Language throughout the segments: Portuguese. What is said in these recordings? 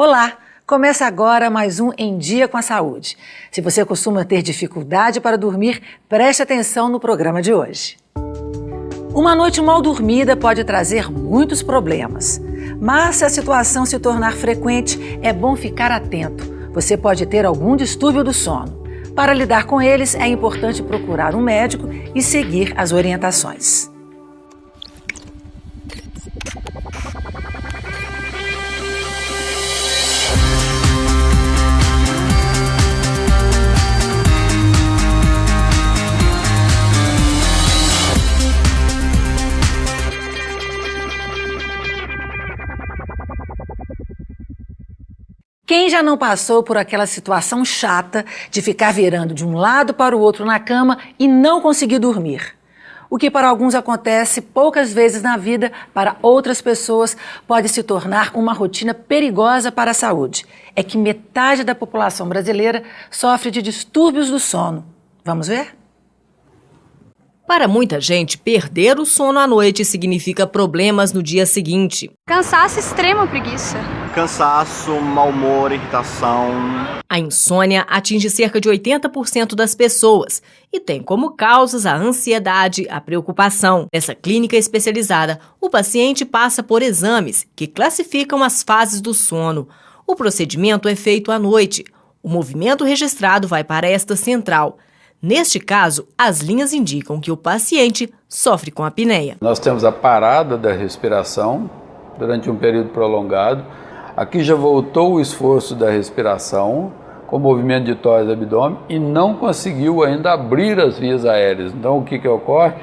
Olá! Começa agora mais um Em Dia com a Saúde. Se você costuma ter dificuldade para dormir, preste atenção no programa de hoje. Uma noite mal dormida pode trazer muitos problemas. Mas se a situação se tornar frequente, é bom ficar atento. Você pode ter algum distúrbio do sono. Para lidar com eles, é importante procurar um médico e seguir as orientações. Quem já não passou por aquela situação chata de ficar virando de um lado para o outro na cama e não conseguir dormir? O que para alguns acontece poucas vezes na vida, para outras pessoas pode se tornar uma rotina perigosa para a saúde. É que metade da população brasileira sofre de distúrbios do sono. Vamos ver? Para muita gente, perder o sono à noite significa problemas no dia seguinte. Cansaço extremo, preguiça. Cansaço, mau humor, irritação. A insônia atinge cerca de 80% das pessoas e tem como causas a ansiedade, a preocupação. Nessa clínica especializada, o paciente passa por exames que classificam as fases do sono. O procedimento é feito à noite. O movimento registrado vai para esta central. Neste caso, as linhas indicam que o paciente sofre com apneia. Nós temos a parada da respiração durante um período prolongado. Aqui já voltou o esforço da respiração com movimento de tórax e abdômen e não conseguiu ainda abrir as vias aéreas. Então o que ocorre?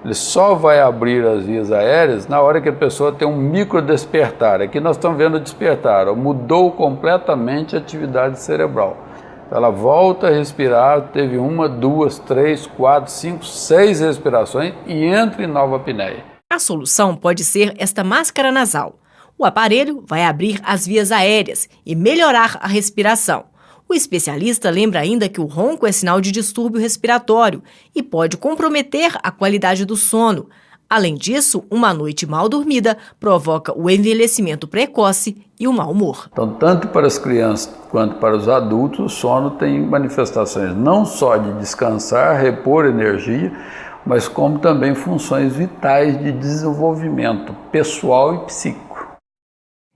Ele só vai abrir as vias aéreas na hora que a pessoa tem um micro despertar. Aqui nós estamos vendo o despertar, mudou completamente a atividade cerebral. Ela volta a respirar, teve 1, 2, 3, 4, 5, 6 respirações e entra em nova apneia. A solução pode ser esta máscara nasal. O aparelho vai abrir as vias aéreas e melhorar a respiração. O especialista lembra ainda que o ronco é sinal de distúrbio respiratório e pode comprometer a qualidade do sono. Além disso, uma noite mal dormida provoca o envelhecimento precoce e o mau humor. Então, tanto para as crianças quanto para os adultos, o sono tem manifestações não só de descansar, repor energia, mas como também funções vitais de desenvolvimento pessoal e psíquico.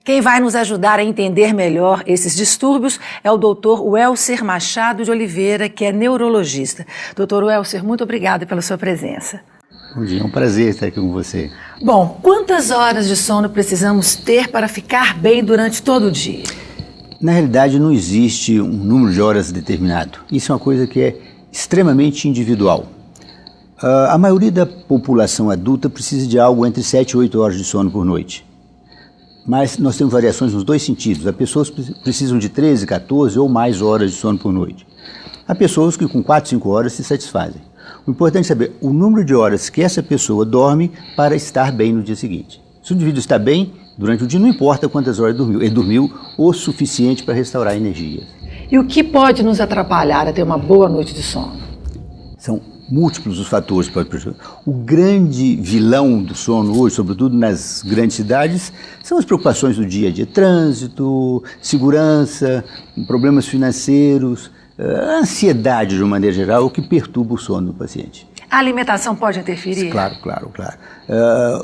Quem vai nos ajudar a entender melhor esses distúrbios é o Dr. Welser Machado de Oliveira, que é neurologista. Dr. Welser, muito obrigada pela sua presença. Bom dia, é um prazer estar aqui com você. Bom, quantas horas de sono precisamos ter para ficar bem durante todo o dia? Na realidade, não existe um número de horas determinado. Isso é uma coisa que é extremamente individual. A maioria da população adulta precisa de algo entre 7 e 8 horas de sono por noite. Mas nós temos variações nos dois sentidos. Há pessoas que precisam de 13, 14 ou mais horas de sono por noite. Há pessoas que com 4, 5 horas se satisfazem. O importante é saber o número de horas que essa pessoa dorme para estar bem no dia seguinte. Se o indivíduo está bem, durante o dia não importa quantas horas dormiu, ele dormiu o suficiente para restaurar a energia. E o que pode nos atrapalhar a ter uma boa noite de sono? São múltiplos os fatores que podem prejudicar. O grande vilão do sono hoje, sobretudo nas grandes cidades, são as preocupações do dia a dia, trânsito, segurança, problemas financeiros, a ansiedade de uma maneira geral, o que perturba o sono do paciente. A alimentação pode interferir? Claro.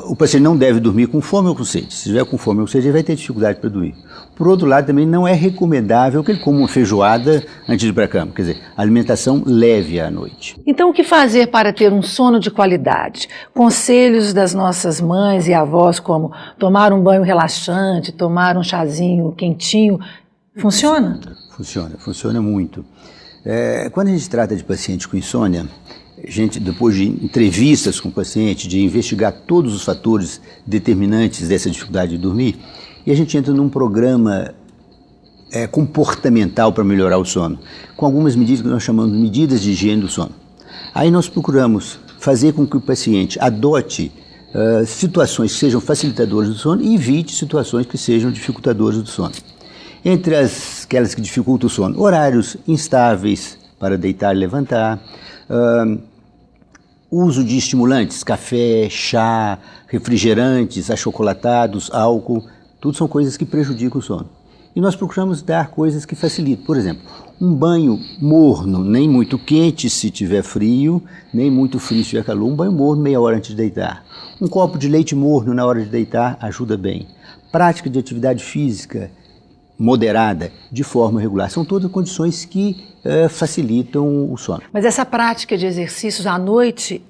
O paciente não deve dormir com fome ou com sede. Se estiver com fome ou com sede, ele vai ter dificuldade para dormir. Por outro lado, também não é recomendável que ele coma uma feijoada antes de ir para a cama. Quer dizer, alimentação leve à noite. Então, o que fazer para ter um sono de qualidade? Conselhos das nossas mães e avós, como tomar um banho relaxante, tomar um chazinho quentinho, funciona? Funciona muito. Quando a gente trata de paciente com insônia, a gente, depois de entrevistas com o paciente, de investigar todos os fatores determinantes dessa dificuldade de dormir, e a gente entra num programa comportamental para melhorar o sono, com algumas medidas que nós chamamos de medidas de higiene do sono. Aí nós procuramos fazer com que o paciente adote situações que sejam facilitadoras do sono e evite situações que sejam dificultadoras do sono. Entre aquelas que dificultam o sono, horários instáveis para deitar e levantar, uso de estimulantes, café, chá, refrigerantes, achocolatados, álcool, tudo são coisas que prejudicam o sono. E nós procuramos dar coisas que facilitem. Por exemplo, um banho morno, nem muito quente se tiver frio, nem muito frio se tiver calor. Um banho morno meia hora antes de deitar. Um copo de leite morno na hora de deitar ajuda bem. Prática de atividade física moderada, de forma regular. São todas condições que facilitam o sono. Mas essa prática de exercícios à noite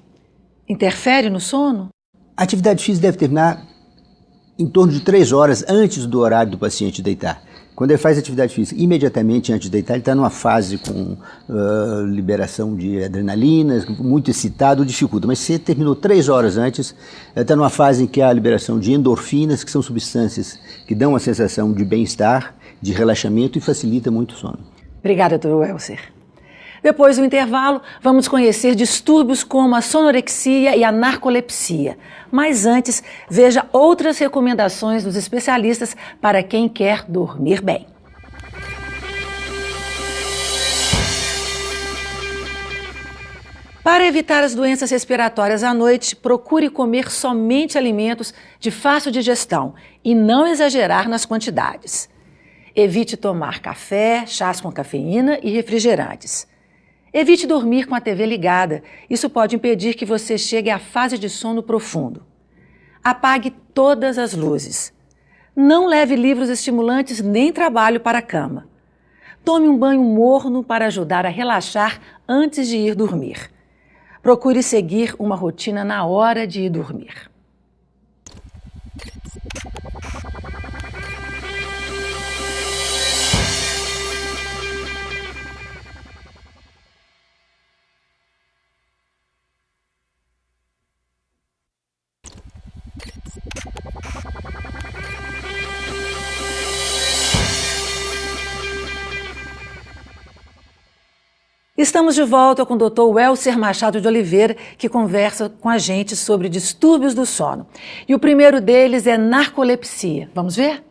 interfere no sono? A atividade física deve terminar em torno de 3 horas antes do horário do paciente deitar. Quando ele faz atividade física imediatamente antes de deitar, ele está numa fase com liberação de adrenalina, muito excitado, dificulta. Mas se ele terminou 3 horas antes, ele está numa fase em que há a liberação de endorfinas, que são substâncias que dão uma sensação de bem-estar, de relaxamento e facilita muito o sono. Obrigada, Dr. Welser. Depois do intervalo, vamos conhecer distúrbios como a sonorexia e a narcolepsia. Mas antes, veja outras recomendações dos especialistas para quem quer dormir bem. Para evitar as doenças respiratórias à noite, procure comer somente alimentos de fácil digestão e não exagerar nas quantidades. Evite tomar café, chás com cafeína e refrigerantes. Evite dormir com a TV ligada. Isso pode impedir que você chegue à fase de sono profundo. Apague todas as luzes. Não leve livros estimulantes nem trabalho para a cama. Tome um banho morno para ajudar a relaxar antes de ir dormir. Procure seguir uma rotina na hora de ir dormir. Estamos de volta com o Dr. Welser Machado de Oliveira, que conversa com a gente sobre distúrbios do sono. E o primeiro deles é narcolepsia. Vamos ver?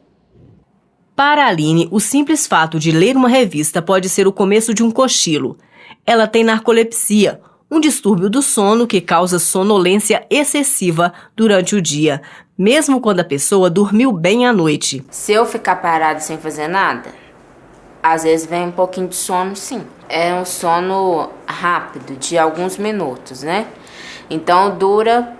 Para a Aline, o simples fato de ler uma revista pode ser o começo de um cochilo. Ela tem narcolepsia, um distúrbio do sono que causa sonolência excessiva durante o dia, mesmo quando a pessoa dormiu bem à noite. Se eu ficar parado sem fazer nada, às vezes vem um pouquinho de sono, sim. É um sono rápido, de alguns minutos, né? Então dura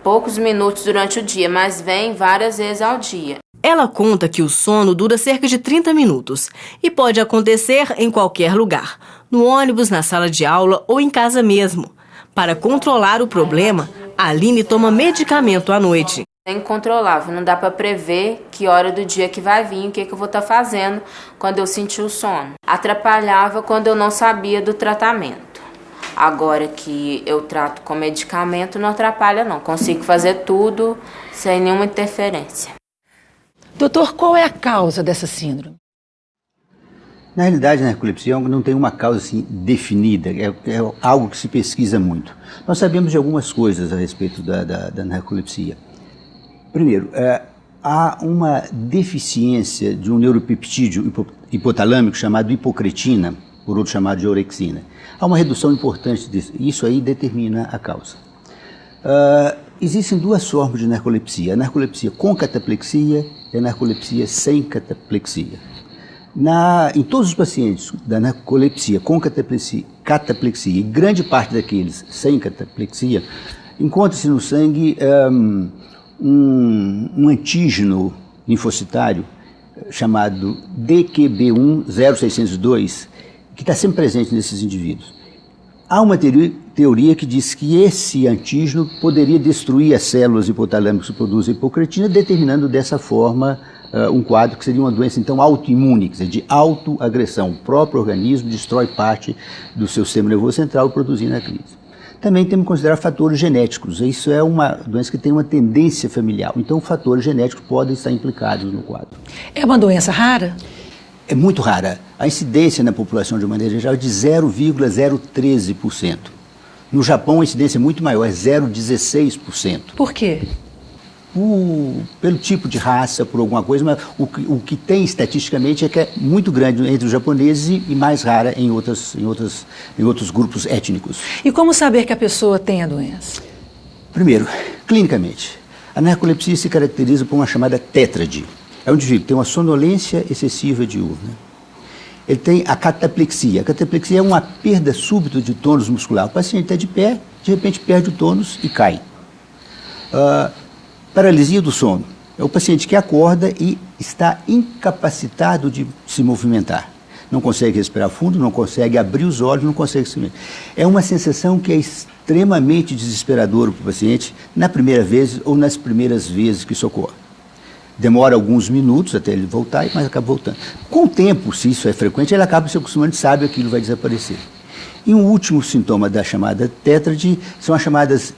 poucos minutos durante o dia, mas vem várias vezes ao dia. Ela conta que o sono dura cerca de 30 minutos e pode acontecer em qualquer lugar, no ônibus, na sala de aula ou em casa mesmo. Para controlar o problema, a Aline toma medicamento à noite. É incontrolável, não dá para prever que hora do dia que vai vir, o que eu vou estar fazendo quando eu sentir o sono. Atrapalhava quando eu não sabia do tratamento. Agora que eu trato com medicamento, não atrapalha não. Consigo fazer tudo sem nenhuma interferência. Doutor, qual é a causa dessa síndrome? Na realidade, a narcolepsia não tem uma causa assim, definida, é algo que se pesquisa muito. Nós sabemos de algumas coisas a respeito da narcolepsia. Primeiro, há uma deficiência de um neuropeptídeo hipotalâmico chamado hipocretina, por outro chamado de orexina. Há uma redução importante disso, e isso aí determina a causa. Existem 2 formas de narcolepsia, a narcolepsia com cataplexia e a narcolepsia sem cataplexia. Em todos os pacientes da narcolepsia com cataplexia e grande parte daqueles sem cataplexia, encontra-se no sangue um antígeno linfocitário chamado DQB1-0602, que está sempre presente nesses indivíduos. Há uma teoria que diz que esse antígeno poderia destruir as células hipotalâmicas que produzem hipocretina, determinando dessa forma um quadro que seria uma doença então autoimune, quer dizer, de autoagressão. O próprio organismo destrói parte do seu sistema nervoso central produzindo a crise. Também temos que considerar fatores genéticos. Isso é uma doença que tem uma tendência familiar. Então, fatores genéticos podem estar implicados no quadro. É uma doença rara? É muito rara. A incidência na população, de maneira geral, é de 0,013%. No Japão, a incidência é muito maior, é 0,16%. Por quê? Pelo tipo de raça, por alguma coisa, mas o que tem estatisticamente é que é muito grande entre os japoneses e mais rara em outros grupos étnicos. E como saber que a pessoa tem a doença? Primeiro, clinicamente, a narcolepsia se caracteriza por uma chamada tétrade. É um indivíduo que tem uma sonolência excessiva diurna. Ele tem a cataplexia. A cataplexia é uma perda súbita de tônus muscular. O paciente está de pé, de repente perde o tônus e cai. Paralisia do sono. É o paciente que acorda e está incapacitado de se movimentar. Não consegue respirar fundo, não consegue abrir os olhos, não consegue se mover. É uma sensação que é extremamente desesperadora para o paciente na primeira vez ou nas primeiras vezes que isso ocorre. Demora alguns minutos até ele voltar, mas acaba voltando. Com o tempo, se isso é frequente, ele acaba se acostumando e sabe que aquilo vai desaparecer. E um último sintoma da chamada tétrade são as chamadas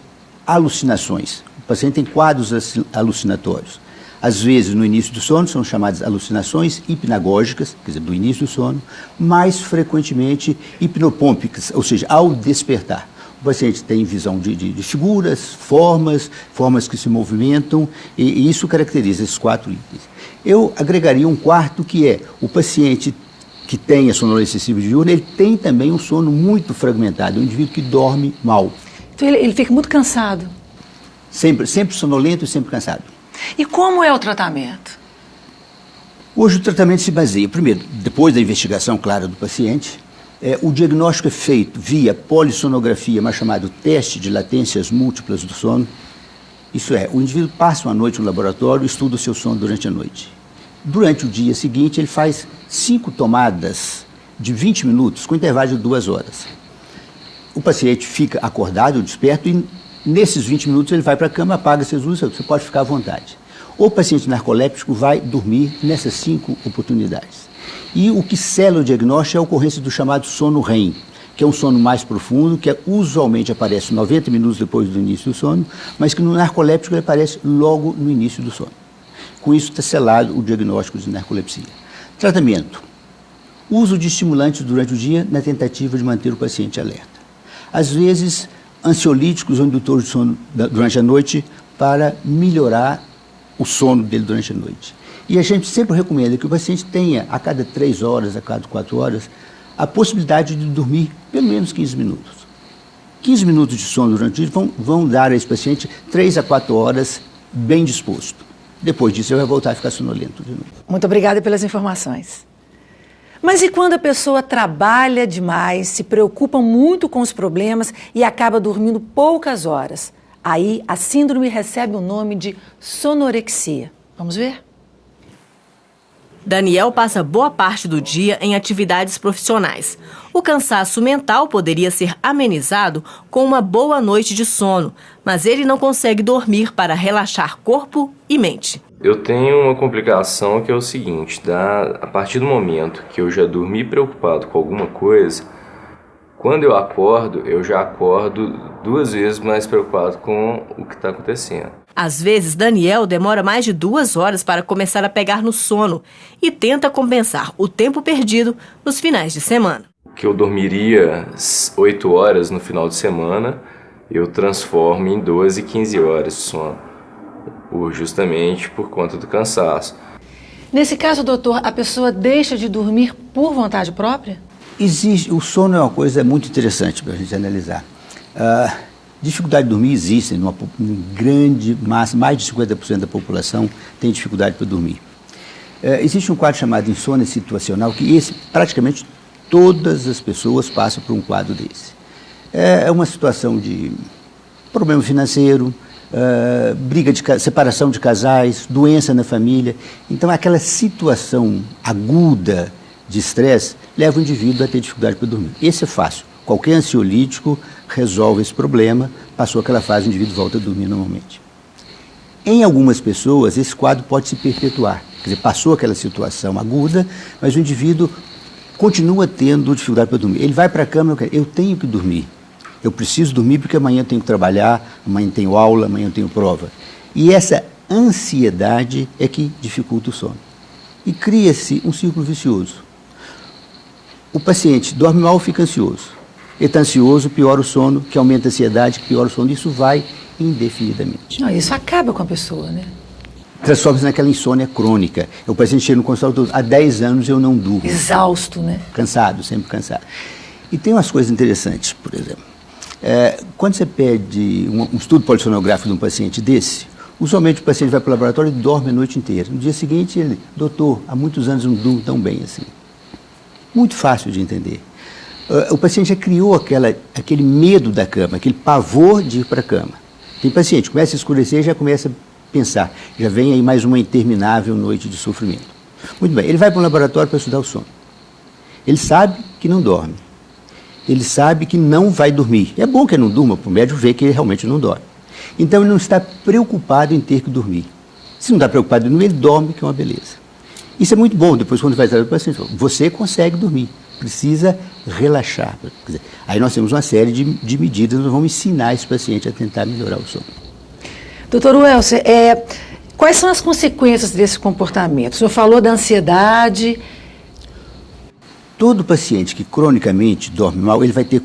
alucinações. O paciente tem quadros alucinatórios. Às vezes, no início do sono, são chamadas alucinações hipnagógicas, quer dizer, do início do sono, mais frequentemente hipnopômpicas, ou seja, ao despertar. O paciente tem visão de figuras, formas que se movimentam, e isso caracteriza esses 4 itens. Eu agregaria um quarto, que é o paciente que tem a sonolência excessiva diurna, ele tem também um sono muito fragmentado, é um indivíduo que dorme mal. Então ele fica muito cansado. Sempre sonolento e sempre cansado. E como é o tratamento? Hoje o tratamento se baseia, primeiro, depois da investigação clara do paciente, o diagnóstico é feito via polissonografia, mais chamado teste de latências múltiplas do sono. Isso é, o indivíduo passa uma noite no laboratório e estuda o seu sono durante a noite. Durante o dia seguinte, ele faz 5 tomadas de 20 minutos, com intervalo de 2 horas. O paciente fica acordado, desperto, e nesses 20 minutos ele vai para a cama, apaga as luzes, você pode ficar à vontade. O paciente narcoléptico vai dormir nessas 5 oportunidades. E o que sela o diagnóstico é a ocorrência do chamado sono REM, que é um sono mais profundo, que usualmente aparece 90 minutos depois do início do sono, mas que no narcoléptico ele aparece logo no início do sono. Com isso está selado o diagnóstico de narcolepsia. Tratamento. Uso de estimulantes durante o dia na tentativa de manter o paciente alerta. Às vezes, ansiolíticos ou indutores de sono durante a noite para melhorar o sono dele durante a noite. E a gente sempre recomenda que o paciente tenha, a cada 3 horas, a cada 4 horas, a possibilidade de dormir pelo menos 15 minutos. 15 minutos de sono durante o dia vão dar a esse paciente 3 a 4 horas bem disposto. Depois disso, ele vai voltar a ficar sonolento de novo. Muito obrigada pelas informações. Mas e quando a pessoa trabalha demais, se preocupa muito com os problemas e acaba dormindo poucas horas? Aí a síndrome recebe o nome de sonorexia. Vamos ver? Daniel passa boa parte do dia em atividades profissionais. O cansaço mental poderia ser amenizado com uma boa noite de sono, mas ele não consegue dormir para relaxar corpo e mente. Eu tenho uma complicação que é o seguinte, a partir do momento que eu já dormi preocupado com alguma coisa, quando eu acordo, eu já acordo 2 vezes mais preocupado com o que está acontecendo. Às vezes, Daniel demora mais de 2 horas para começar a pegar no sono e tenta compensar o tempo perdido nos finais de semana. Que eu dormiria 8 horas no final de semana, eu transformo em 12, 15 horas de sono, justamente por conta do cansaço. Nesse caso, doutor, a pessoa deixa de dormir por vontade própria? O sono é uma coisa muito interessante para a gente analisar. Dificuldade de dormir existe, numa grande massa, mais de 50% da população tem dificuldade para dormir. Existe um quadro chamado insônia situacional, que praticamente todas as pessoas passam por um quadro desse. É uma situação de problema financeiro, separação de casais, doença na família. Então, aquela situação aguda de estresse leva o indivíduo a ter dificuldade para dormir. Esse é fácil. Qualquer ansiolítico resolve esse problema, passou aquela fase, o indivíduo volta a dormir normalmente. Em algumas pessoas, esse quadro pode se perpetuar. Quer dizer, passou aquela situação aguda, mas o indivíduo continua tendo dificuldade para dormir. Ele vai para a cama, eu tenho que dormir. Eu preciso dormir porque amanhã eu tenho que trabalhar, amanhã eu tenho aula, amanhã eu tenho prova. E essa ansiedade é que dificulta o sono. E cria-se um círculo vicioso. O paciente dorme mal, fica ansioso. Ele está ansioso, piora o sono, que aumenta a ansiedade, que piora o sono. Isso vai indefinidamente. Não, isso acaba com a pessoa, né? Transforma-se naquela insônia crônica. O paciente chega no consultório, há 10 anos eu não durmo. Exausto, né? Cansado, sempre cansado. E tem umas coisas interessantes, por exemplo. Quando você pede um estudo polissonográfico de um paciente desse, Usualmente o paciente vai para o laboratório e dorme a noite inteira. No dia seguinte ele, doutor, há muitos anos eu não durmo tão bem assim. Muito fácil de entender. O paciente já criou aquele medo da cama, aquele pavor de ir para a cama. Tem paciente que começa a escurecer e já começa a pensar, já vem aí mais uma interminável noite de sofrimento. Muito bem, ele vai para um laboratório para estudar o sono. Ele sabe que não dorme. Ele sabe que não vai dormir. É bom que ele não durma, para o médico ver que ele realmente não dorme. Então ele não está preocupado em ter que dormir. Se não está preocupado em dormir, ele dorme, que é uma beleza. Isso é muito bom, depois quando vai tratar o paciente, você consegue dormir, precisa relaxar. Quer dizer, aí nós temos uma série de medidas, nós vamos ensinar esse paciente a tentar melhorar o sono. Doutor Welser, quais são as consequências desse comportamento? O senhor falou da ansiedade. Todo paciente que cronicamente dorme mal, ele vai ter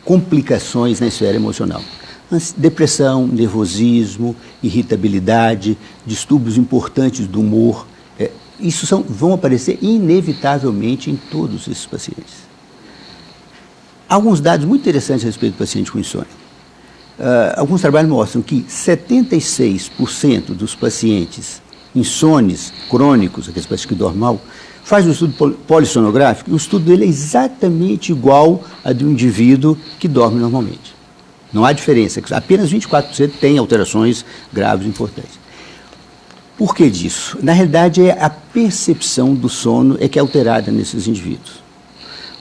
complicações na esfera emocional. Depressão, nervosismo, irritabilidade, distúrbios importantes do humor. Isso vão aparecer inevitavelmente em todos esses pacientes. Alguns dados muito interessantes a respeito do paciente com insônia. Alguns trabalhos mostram que 76% dos pacientes insones crônicos, aqueles pacientes que dormem mal, faz um estudo polissonográfico e o estudo dele é exatamente igual ao de um indivíduo que dorme normalmente. Não há diferença, apenas 24% têm alterações graves importantes. Por que disso? Na realidade, é a percepção do sono que é alterada nesses indivíduos.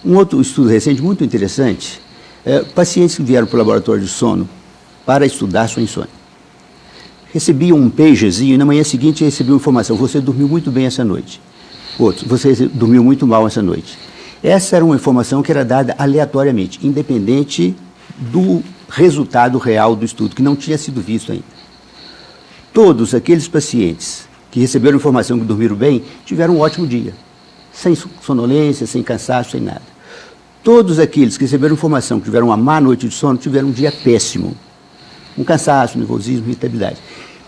Um outro estudo recente muito interessante, pacientes que vieram para o laboratório de sono para estudar sua insônia. Recebiam um pagerzinho e na manhã seguinte recebiam informação, você dormiu muito bem essa noite. Outro, você dormiu muito mal essa noite. Essa era uma informação que era dada aleatoriamente, independente do resultado real do estudo, que não tinha sido visto ainda. Todos aqueles pacientes que receberam informação que dormiram bem, tiveram um ótimo dia, sem sonolência, sem cansaço, sem nada. Todos aqueles que receberam informação que tiveram uma má noite de sono, tiveram um dia péssimo, um cansaço, nervosismo, irritabilidade.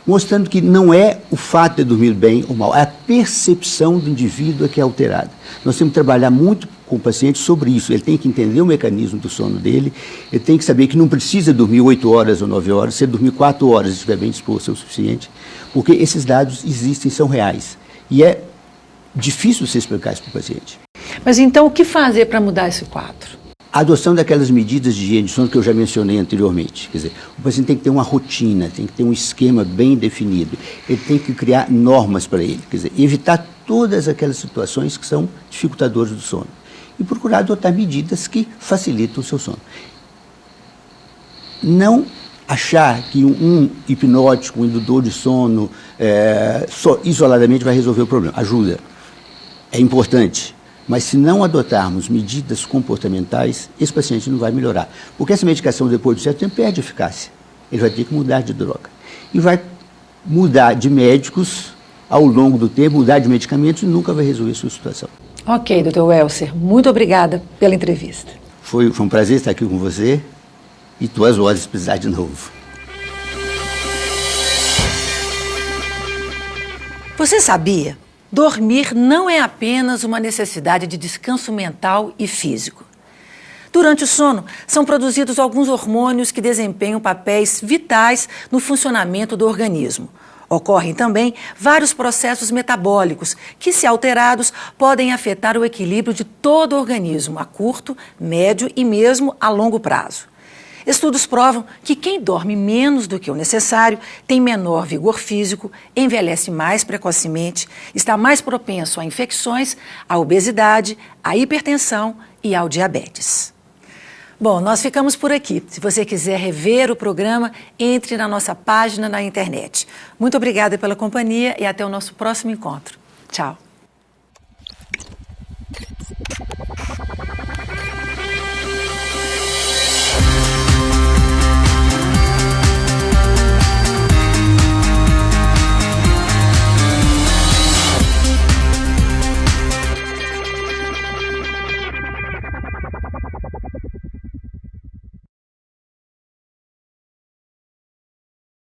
Mostrando que não é o fato de dormir bem ou mal, é a percepção do indivíduo que é alterada. Nós temos que trabalhar muito com o paciente sobre isso. Ele tem que entender o mecanismo do sono dele, ele tem que saber que não precisa dormir 8 horas ou 9 horas, se ele dormir 4 horas e estiver bem disposto é o suficiente, porque esses dados existem, são reais. E é difícil você explicar isso para o paciente. Mas então o que fazer para mudar esse quadro? A adoção daquelas medidas de higiene de sono que eu já mencionei anteriormente. Quer dizer, o paciente tem que ter uma rotina, tem que ter um esquema bem definido. Ele tem que criar normas para ele. Quer dizer, evitar todas aquelas situações que são dificultadoras do sono. E procurar adotar medidas que facilitam o seu sono. Não achar que um hipnótico, um indutor de sono, só isoladamente vai resolver o problema. Ajuda. É importante. Mas se não adotarmos medidas comportamentais, esse paciente não vai melhorar. Porque essa medicação, depois de certo tempo, perde eficácia. Ele vai ter que mudar de droga. E vai mudar de médicos ao longo do tempo, mudar de medicamentos e nunca vai resolver a sua situação. Ok, doutor Welser, muito obrigada pela entrevista. Foi um prazer estar aqui com você e 2 horas se precisar de novo. Você sabia? Dormir não é apenas uma necessidade de descanso mental e físico. Durante o sono, são produzidos alguns hormônios que desempenham papéis vitais no funcionamento do organismo. Ocorrem também vários processos metabólicos que, se alterados, podem afetar o equilíbrio de todo o organismo a curto, médio e mesmo a longo prazo. Estudos provam que quem dorme menos do que o necessário tem menor vigor físico, envelhece mais precocemente, está mais propenso a infecções, à obesidade, à hipertensão e ao diabetes. Bom, nós ficamos por aqui. Se você quiser rever o programa, entre na nossa página na internet. Muito obrigada pela companhia e até o nosso próximo encontro. Tchau.